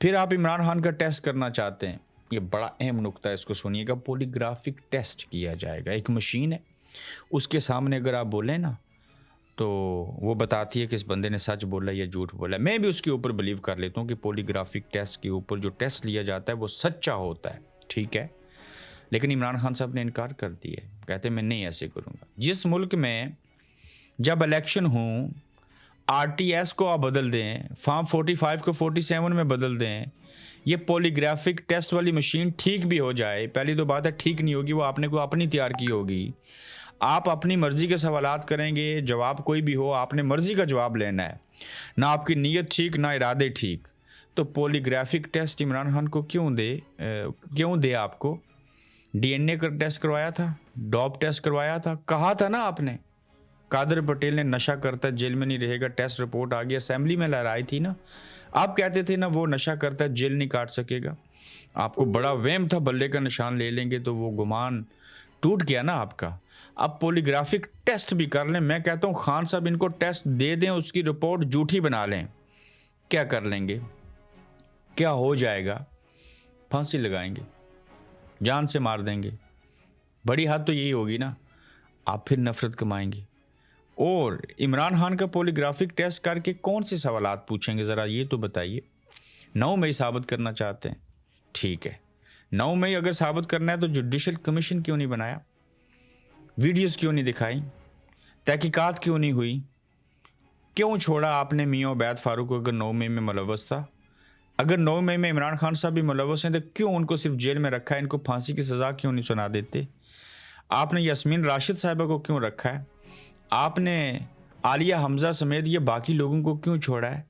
پھر آپ عمران خان کا ٹیسٹ کرنا چاہتے ہیں، یہ بڑا اہم نقطہ ہے، اس کو سنیے گا۔ پولیگرافک ٹیسٹ کیا جائے گا، ایک مشین ہے، اس کے سامنے اگر آپ بولیں نا تو وہ بتاتی ہے کہ اس بندے نے سچ بولا یا جھوٹ بولا۔ میں بھی اس کے اوپر بلیو کر لیتا ہوں کہ پولیگرافک ٹیسٹ کے اوپر جو ٹیسٹ لیا جاتا ہے وہ سچا ہوتا ہے، ٹھیک ہے۔ لیکن عمران خان صاحب نے انکار کر دیا ہے، کہتے ہیں میں نہیں ایسے کروں گا۔ جس ملک میں جب الیکشن ہوں آر ٹی ایس کو آپ بدل دیں، فارم 45 کو 47 میں بدل دیں، یہ پولیگرافک ٹیسٹ والی مشین ٹھیک بھی ہو جائے، پہلی تو بات ہے ٹھیک نہیں ہوگی، وہ آپ نے کو اپنی تیار کی ہوگی۔ آپ اپنی مرضی کے سوالات کریں گے، جواب کوئی بھی ہو آپ نے مرضی کا جواب لینا ہے، نہ آپ کی نیت ٹھیک نہ ارادے ٹھیک۔ تو پولیگرافک ٹیسٹ عمران خان کو کیوں دے آپ کو؟ ڈی این اے کا ٹیسٹ کروایا تھا، ڈوپ ٹیسٹ کروایا تھا، کہا تھا نا آپ نے قادر پٹیل نے نشہ کرتا ہے جیل میں نہیں رہے گا، ٹیسٹ رپورٹ آ گیا، اسمبلی میں لہرائی تھی نا، آپ کہتے تھے نا وہ نشہ کرتا ہے جیل نہیں کاٹ سکے گا۔ آپ کو بڑا وہم تھا بلے کا نشان لے لیں گے، تو وہ گمان ٹوٹ گیا نا آپ کا۔ اب پولیگرافک ٹیسٹ بھی کر لیں، میں کہتا ہوں خان صاحب ان کو ٹیسٹ دے دیں، اس کی رپورٹ جھوٹی بنا لیں، کیا کر لیں گے؟ کیا ہو جائے گا؟ پھانسی لگائیں گے، جان سے مار دیں گے، بڑی حد تو یہی ہوگی نا، آپ پھر نفرت کمائیں گے۔ اور عمران خان کا پولیگرافک ٹیسٹ کر کے کون سے سوالات پوچھیں گے ذرا یہ تو بتائیے۔ 9 مئی ثابت کرنا چاہتے ہیں، ٹھیک ہے، 9 مئی اگر ثابت کرنا ہے تو جوڈیشل کمیشن کیوں نہیں بنایا؟ ویڈیوز کیوں نہیں دکھائی؟ تحقیقات کیوں نہیں ہوئی؟ کیوں چھوڑا آپ نے میاں عبید فاروق کو؟ اگر 9 مئی میں ملوث تھا، اگر 9 مئی میں عمران خان صاحب بھی ملوث ہیں تو کیوں ان کو صرف جیل میں رکھا ہے؟ ان کو پھانسی کی سزا کیوں نہیں سنا دیتے؟ آپ نے یاسمین راشد صاحبہ کو کیوں رکھا ہے؟ آپ نے عالیہ حمزہ سمیت یہ باقی لوگوں کو کیوں چھوڑا ہے؟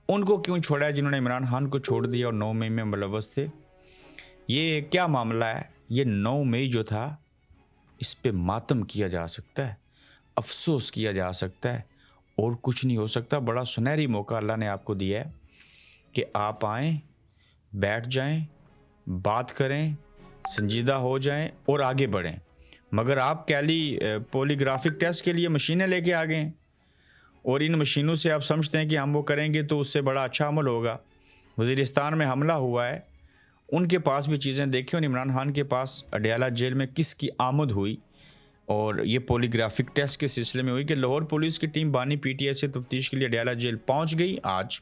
ان کو کیوں چھوڑا ہے جنہوں نے عمران خان کو چھوڑ دیا اور 9 مئی میں ملوث تھے؟ یہ کیا معاملہ ہے؟ یہ 9 مئی جو تھا اس پہ ماتم کیا جا سکتا ہے، افسوس کیا جا سکتا ہے، اور کچھ نہیں ہو سکتا۔ بڑا سنہری موقع اللہ نے آپ کو دیا ہے کہ آپ آئیں، بیٹھ جائیں، بات کریں، سنجیدہ ہو جائیں اور آگے بڑھیں۔ مگر آپ پولیگرافک ٹیسٹ کے لیے مشینیں لے کے آ گئے ہیں، اور ان مشینوں سے آپ سمجھتے ہیں کہ ہم وہ کریں گے تو اس سے بڑا اچھا عمل ہوگا۔ وزیرستان میں حملہ ہوا ہے، ان کے پاس بھی چیزیں دیکھیں، اور عمران خان کے پاس اڈیالہ جیل میں کس کی آمد ہوئی، اور یہ پولیگرافک ٹیسٹ کے سلسلے میں ہوئی کہ لاہور پولیس کی ٹیم بانی پی ٹی آئی سے تفتیش کے لیے اڈیالہ جیل پہنچ گئی۔ آج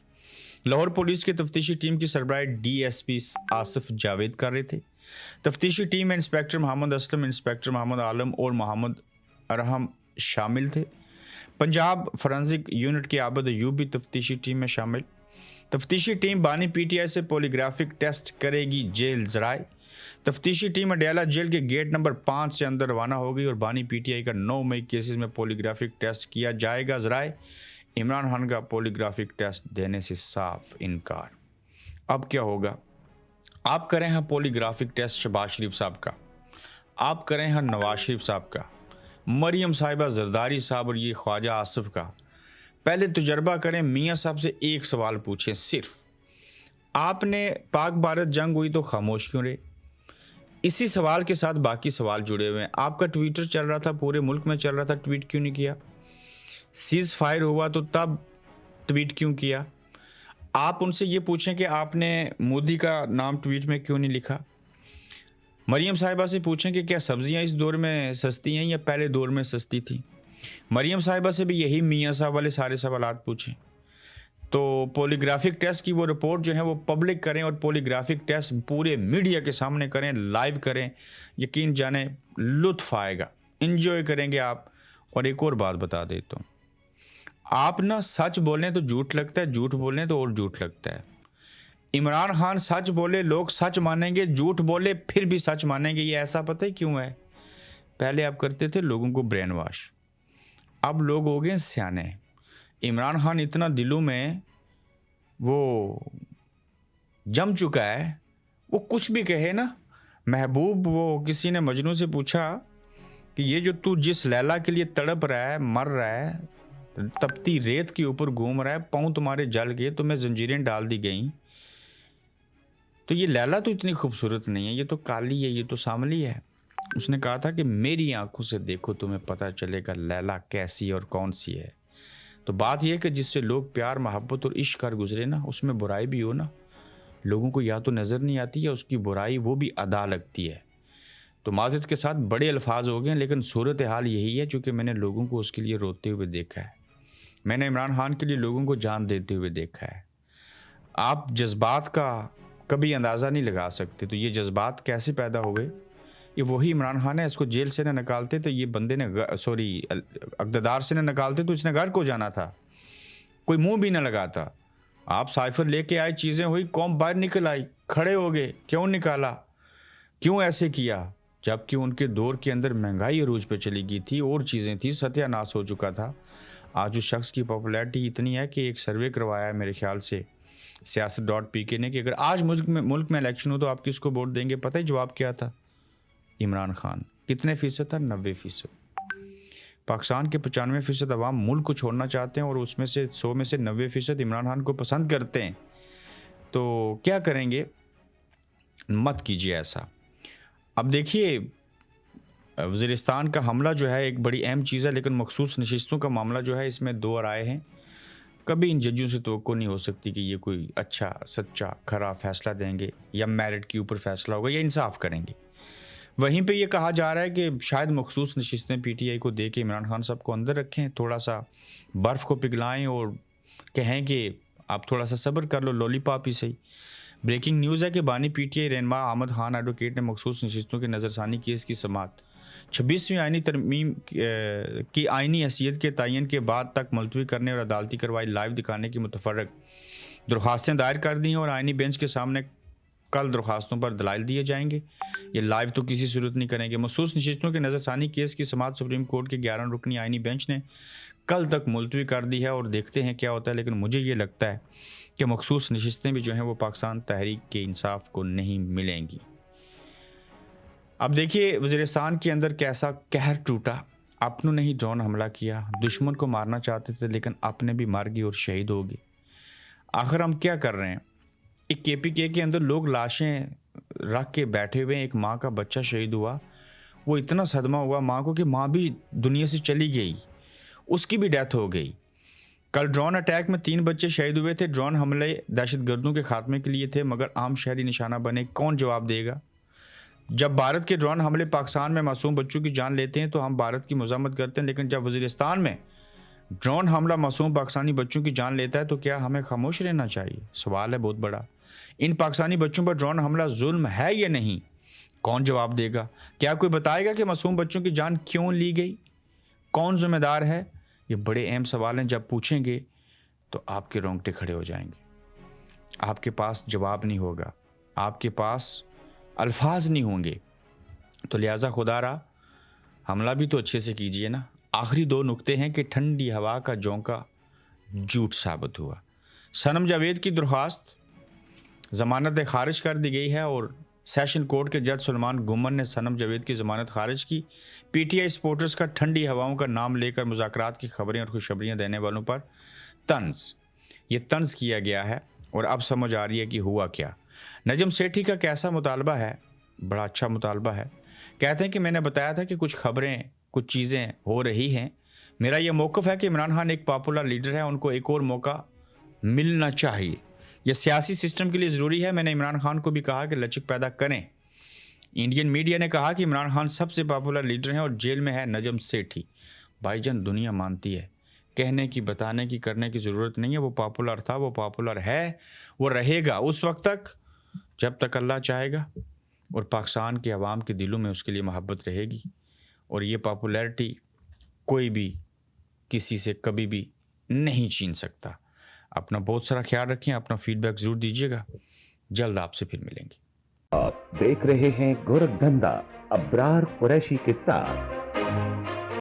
لاہور پولیس کی تفتیشی ٹیم کی سربراہ D S P Asif Javed کر رہے تھے۔ تفتیشی ٹیم میں انسپیکٹر محمد اسلم، انسپیکٹر محمد عالم اور محمد ارحم شامل تھے۔ پنجاب فورنزک یونٹ کے عابد ایوب بھی تفتیشی ٹیم میں شامل۔ تفتیشی ٹیم بانی پی ٹی آئی سے پولیگرافک ٹیسٹ کرے گی جیل ذرائع۔ تفتیشی ٹیم اڈیالہ جیل کے گیٹ نمبر 5 سے اندر روانہ ہو گئی، اور بانی پی ٹی آئی کا 9 مئی کیسز میں پولیگرافک ٹیسٹ کیا جائے گا ذرائع۔ عمران خان کا پولیگرافک ٹیسٹ دینے سے صاف انکار۔ اب کیا ہوگا؟ آپ کریں ہیں پولیگرافک ٹیسٹ شہباز شریف صاحب کا، آپ کریں ہیں نواز شریف صاحب کا، مریم صاحبہ زرداری صاحب اور یہ خواجہ آصف کا۔ پہلے تجربہ کریں، میاں صاحب سے ایک سوال پوچھیں صرف، آپ نے پاک بھارت جنگ ہوئی تو خاموش کیوں رہے؟ اسی سوال کے ساتھ باقی سوال جڑے ہوئے ہیں۔ آپ کا ٹویٹر چل رہا تھا، پورے ملک میں چل رہا تھا، ٹویٹ کیوں نہیں کیا؟ سیز فائر ہوا تو تب ٹویٹ کیوں کیا؟ آپ ان سے یہ پوچھیں کہ آپ نے مودی کا نام ٹویٹ میں کیوں نہیں لکھا؟ مریم صاحبہ سے پوچھیں کہ کیا سبزیاں اس دور میں سستی ہیں یا پہلے دور میں سستی تھی؟ مریم صاحبہ سے بھی یہی میاں صاحب والے سارے سوالات پوچھیں۔ تو پولیگرافک ٹیسٹ کی وہ رپورٹ جو ہے وہ پبلک کریں، اور پولیگرافک ٹیسٹ پورے میڈیا کے سامنے کریں، لائیو کریں، یقین جانیں لطف آئے گا، انجوائے کریں گے آپ۔ اور ایک اور بات بتا دیتا ہوں، آپ نہ سچ بولیں تو جھوٹ لگتا ہے، جھوٹ بولیں تو اور جھوٹ لگتا ہے۔ عمران خان سچ بولے لوگ سچ مانیں گے، جھوٹ بولے پھر بھی سچ مانیں گے۔ یہ ایسا پتہ ہے کیوں ہے؟ پہلے آپ کرتے تھے لوگوں کو برین واش، اب لوگ ہو گئے سیانے۔ عمران خان اتنا دلوں میں وہ جم چکا ہے، وہ کچھ بھی کہے نا محبوب۔ وہ کسی نے مجنوں سے پوچھا کہ یہ جو تو جس لیلا کے لیے تڑپ رہا ہے، مر رہا ہے، تپتی ریت کے اوپر گھوم رہا ہے، پاؤں تمہارے جل گئے، تمہیں زنجیریں ڈال دی گئیں، تو یہ لیلا تو اتنی خوبصورت نہیں ہے، یہ تو کالی ہے، یہ تو سانولی ہے۔ اس نے کہا تھا کہ میری آنکھوں سے دیکھو تمہیں پتہ چلے گا لیلا کیسی اور کون سی ہے۔ تو بات یہ ہے کہ جس سے لوگ پیار محبت اور عشق کر گزرے نا، اس میں برائی بھی ہو نا، لوگوں کو یا تو نظر نہیں آتی یا اس کی برائی وہ بھی ادا لگتی ہے. تو معذرت کے ساتھ بڑے الفاظ ہو گئے ہیں، لیکن صورتحال یہی ہے چونکہ میں نے لوگوں کو اس کے لیے روتے ہوئے دیکھا ہے. میں نے عمران خان کے لیے لوگوں کو جان دیتے ہوئے دیکھا ہے. آپ جذبات کا کبھی اندازہ نہیں لگا سکتے. تو یہ جذبات کیسے پیدا ہوئے؟ یہ وہی عمران خان ہے. اس کو جیل سے نہ نکالتے تو یہ بندے نے اقتدار سے نہ نکالتے تو اس نے گھر کو جانا تھا، کوئی منہ بھی نہ لگاتا. آپ سائفر لے کے آئے، چیزیں ہوئی، قوم باہر نکل آئی، کھڑے ہو گئے. کیوں نکالا؟ کیوں ایسے کیا؟ جبکہ ان کے دور کے اندر مہنگائی عروج پہ چلی گئی تھی، اور چیزیں تھیں، ستیہ ناش ہو چکا تھا. آج اس شخص کی پاپولیرٹی اتنی ہے کہ ایک سروے کروایا ہے میرے خیال سے سیاست.pk نے کہ اگر آج ملک میں الیکشن ہو تو آپ کس کو ووٹ دیں گے؟ پتہ ہی جواب کیا تھا؟ عمران خان. کتنے فیصد تھا؟ 90%. پاکستان کے 95% عوام ملک کو چھوڑنا چاہتے ہیں، اور اس میں سے 100 میں سے 90% عمران خان کو پسند کرتے ہیں. تو کیا کریں گے؟ مت کیجیے ایسا. اب دیکھیے، وزیرستان کا حملہ جو ہے ایک بڑی اہم چیز ہے، لیکن مخصوص نشستوں کا معاملہ جو ہے اس میں دو رائے ہیں. کبھی ان ججوں سے توقع نہیں ہو سکتی کہ یہ کوئی اچھا سچا کھرا فیصلہ دیں گے، یا میرٹ کے اوپر فیصلہ ہوگا، یا انصاف کریں گے. وہیں پہ یہ کہا جا رہا ہے کہ شاید مخصوص نشستیں پی ٹی آئی کو دے کے عمران خان صاحب کو اندر رکھیں، تھوڑا سا برف کو پگھلائیں اور کہیں کہ آپ تھوڑا سا صبر کر لو، لولی پاپ ہی صحیح. بریکنگ نیوز ہے کہ بانی پی ٹی آئی رہنما احمد خان ایڈوکیٹ نے مخصوص نشستوں کے نظرثانی کیس کی سماعت 26ویں آئینی ترمیم کی آئینی حیثیت کے تعین کے بعد تک ملتوی کرنے اور عدالتی کارروائی لائیو دکھانے کی متفرق درخواستیں دائر کر دی ہیں، اور آئینی بینچ کے سامنے کل درخواستوں پر دلائل دیے جائیں گے. یہ لائیو تو کسی صورت نہیں کریں گے. مخصوص نشستوں کے نظرثانی کیس کی سماعت سپریم کورٹ کے 11 رکنی آئینی بینچ نے کل تک ملتوی کر دی ہے، اور دیکھتے ہیں کیا ہوتا ہے. لیکن مجھے یہ لگتا ہے کہ مخصوص نشستیں بھی جو ہیں وہ پاکستان تحریک کے انصاف کو نہیں ملیں گی. اب دیکھیے وزیرستان کے اندر کیسا قہر ٹوٹا. اپنوں نے ہی ڈرون حملہ کیا، دشمن کو مارنا چاہتے تھے لیکن اپنے بھی مار گئے اور شہید ہو گئے. آخر ہم کیا کر رہے ہیں؟ ایک کے پی کے اندر لوگ لاشیں رکھ کے بیٹھے ہوئے ہیں. ایک ماں کا بچہ شہید ہوا، وہ اتنا صدمہ ہوا ماں کو کہ ماں بھی دنیا سے چلی گئی، اس کی بھی ڈیتھ ہو گئی. کل ڈرون اٹیک میں 3 بچے شہید ہوئے تھے. ڈرون حملے دہشت گردوں کے خاتمے کے لیے تھے، مگر عام شہری نشانہ بنے. کون جواب دے گا؟ جب بھارت کے ڈرون حملے پاکستان میں معصوم بچوں کی جان لیتے ہیں تو ہم بھارت کی مذمت کرتے ہیں، لیکن جب وزیرستان میں ڈرون حملہ معصوم پاکستانی بچوں کی جان لیتا ہے تو کیا ہمیں خاموش رہنا چاہیے؟ سوال ہے بہت بڑا. ان پاکستانی بچوں پر ڈرون حملہ ظلم ہے یا نہیں؟ کون جواب دے گا؟ کیا کوئی بتائے گا کہ معصوم بچوں کی جان کیوں لی گئی؟ کون ذمہ دار ہے؟ یہ بڑے اہم سوال ہیں. جب پوچھیں گے تو آپ کے رونگٹے کھڑے ہو جائیں گے. آپ کے پاس جواب نہیں ہوگا، آپ کے پاس الفاظ نہیں ہوں گے. تو لہٰذا خدا را حملہ بھی تو اچھے سے کیجئے نا. آخری 2 نقطے ہیں کہ ٹھنڈی ہوا کا جھونکا جھوٹ ثابت ہوا. صنم جاوید کی درخواست ضمانت خارج کر دی گئی ہے، اور سیشن کورٹ کے جج سلمان گمن نے صنم جاوید کی ضمانت خارج کی. پی ٹی آئی سپورٹرز کا ٹھنڈی ہواؤں کا نام لے کر مذاکرات کی خبریں اور خوشخبریاں دینے والوں پر طنز. یہ طنز کیا گیا ہے، اور اب سمجھ آ رہی ہے کہ ہوا کیا. نجم سیٹھی کا کیسا مطالبہ ہے؟ بڑا اچھا مطالبہ ہے. کہتے ہیں کہ میں نے بتایا تھا کہ کچھ خبریں، کچھ چیزیں ہو رہی ہیں. میرا یہ موقف ہے کہ عمران خان ایک پاپولر لیڈر ہے، ان کو ایک اور موقع ملنا چاہیے. یہ سیاسی سسٹم کے لیے ضروری ہے. میں نے عمران خان کو بھی کہا کہ لچک پیدا کریں. انڈین میڈیا نے کہا کہ عمران خان سب سے پاپولر لیڈر ہیں اور جیل میں ہے نجم سیٹھی. بھائی جان دنیا مانتی ہے، کہنے کی، بتانے کی، کرنے کی ضرورت نہیں ہے. وہ پاپولر تھا، وہ پاپولر ہے، وہ رہے گا اس وقت تک جب تک اللہ چاہے گا، اور پاکستان کے عوام کے دلوں میں اس کے لیے محبت رہے گی. اور یہ پاپولیرٹی کوئی بھی کسی سے کبھی بھی نہیں چھین سکتا. اپنا بہت سارا خیال رکھیں، اپنا فیڈ بیک ضرور دیجیے گا. جلد آپ سے پھر ملیں گے. آپ دیکھ رہے ہیں گورکھ دھندا ابرار قریشی کے ساتھ.